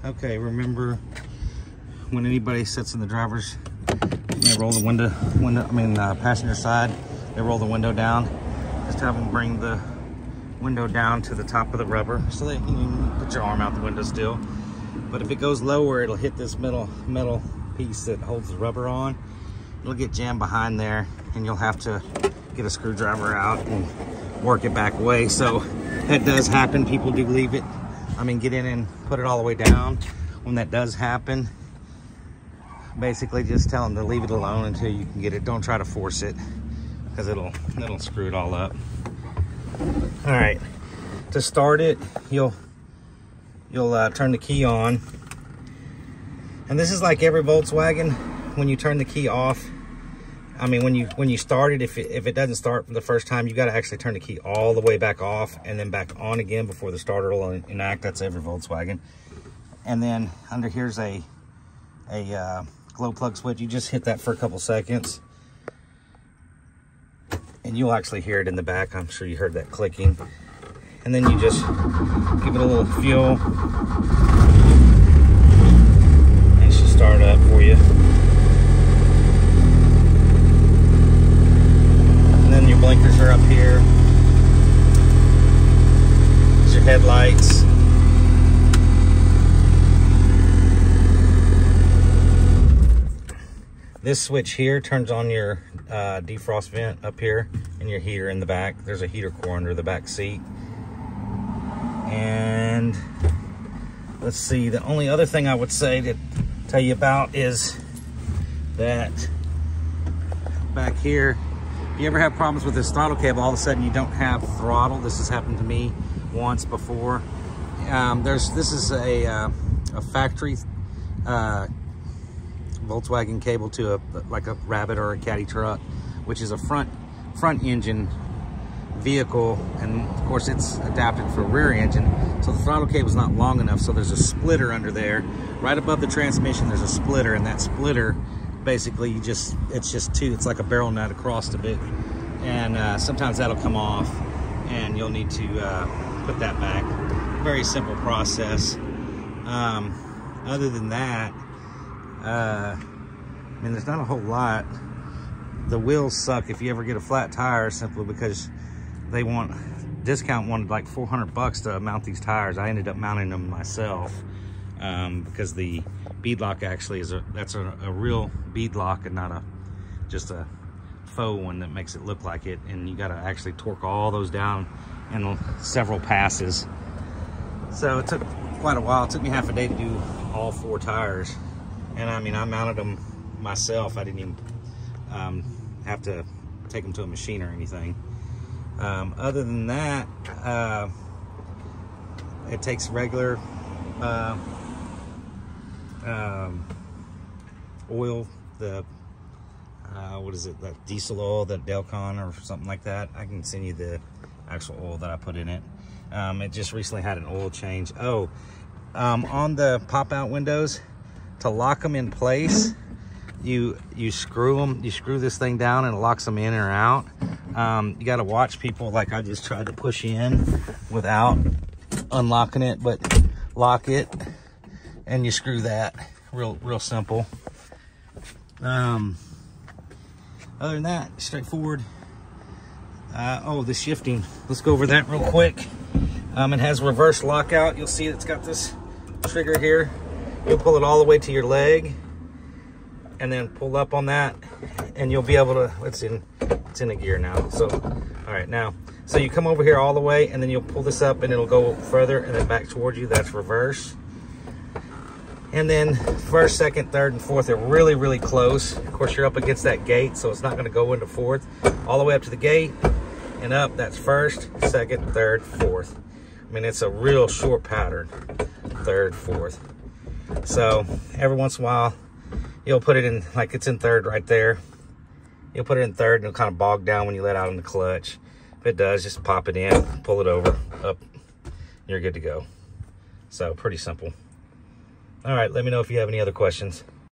Okay, remember when anybody sits in the driver's, they roll the passenger side, they roll the window down. Just have them bring the window down to the top of the rubber so that you can put your arm out the window still. But if it goes lower, it'll hit this metal piece that holds the rubber on. It'll get jammed behind there, and you'll have to get a screwdriver out and work it back away. So that does happen. People do leave it. Get in and put it all the way down. When that does happen, basically just tell them to leave it alone until you can get it. Don't try to force it, because it'll screw it all up. All right, to start it, you'll turn the key on, and this is like every Volkswagen. When you turn the key off, when you start it, if it doesn't start from the first time, you got to actually turn the key all the way back off and then back on again before the starter will enact. That's every Volkswagen. And then under here's a glow plug switch. You just hit that for a couple seconds, and you'll actually hear it in the back. I'm sure you heard that clicking. And then you just give it a little fuel, and it should start up for you. And then your blinkers are up here. There's your headlights. This switch here turns on your defrost vent up here and your heater in the back. There's a heater core under the back seat. And let's see, the only other thing I would say to tell you about is that back here, if you ever have problems with this throttle cable, all of a sudden you don't have throttle. This has happened to me once before. This is a factory Volkswagen cable to like a Rabbit or a Caddy truck, which is a front engine vehicle, and of course it's adapted for rear engine, so the throttle cable is not long enough. So there's a splitter under there right above the transmission. There's a splitter, and that splitter basically it's like a barrel nut across of it, and sometimes that'll come off and you'll need to put that back. Very simple process. Other than that, there's not a whole lot. The wheels suck if you ever get a flat tire, simply because discount wanted like $400 to mount these tires. I ended up mounting them myself because the bead lock actually that's a real bead lock and not just a faux one that makes it look like it. And you got to actually torque all those down in several passes. So it took quite a while. It took me half a day to do all 4 tires. And I mounted them myself. I didn't even have to take them to a machine or anything. Other than that, it takes regular oil, what is it, that diesel oil, that Delcon or something like that. I can send you the actual oil that I put in it. It just recently had an oil change. On the pop-out windows, to lock them in place, you screw this thing down and it locks them in or out. You got to watch people, like I just tried to push in without unlocking it, but lock it and you screw that. Real simple. Other than that, straightforward. The shifting, let's go over that real quick. It has reverse lockout. You'll see it's got this trigger here. You'll pull it all the way to your leg and then pull up on that, and you'll be able to, it's in a gear now. So, all right, now, so you come over here all the way, and then you'll pull this up and it'll go further and then back towards you. That's reverse. And then first, second, third, and fourth are really, really close. Of course, you're up against that gate, so it's not gonna go into fourth. All the way up to the gate and up, that's first, second, third, fourth. It's a real short pattern, third, fourth. So every once in a while, you'll put it in, like it's in third right there. You'll put it in third and it'll kind of bog down when you let out on the clutch. If it does, just pop it in, pull it over, up, you're good to go. So pretty simple. All right, let me know if you have any other questions.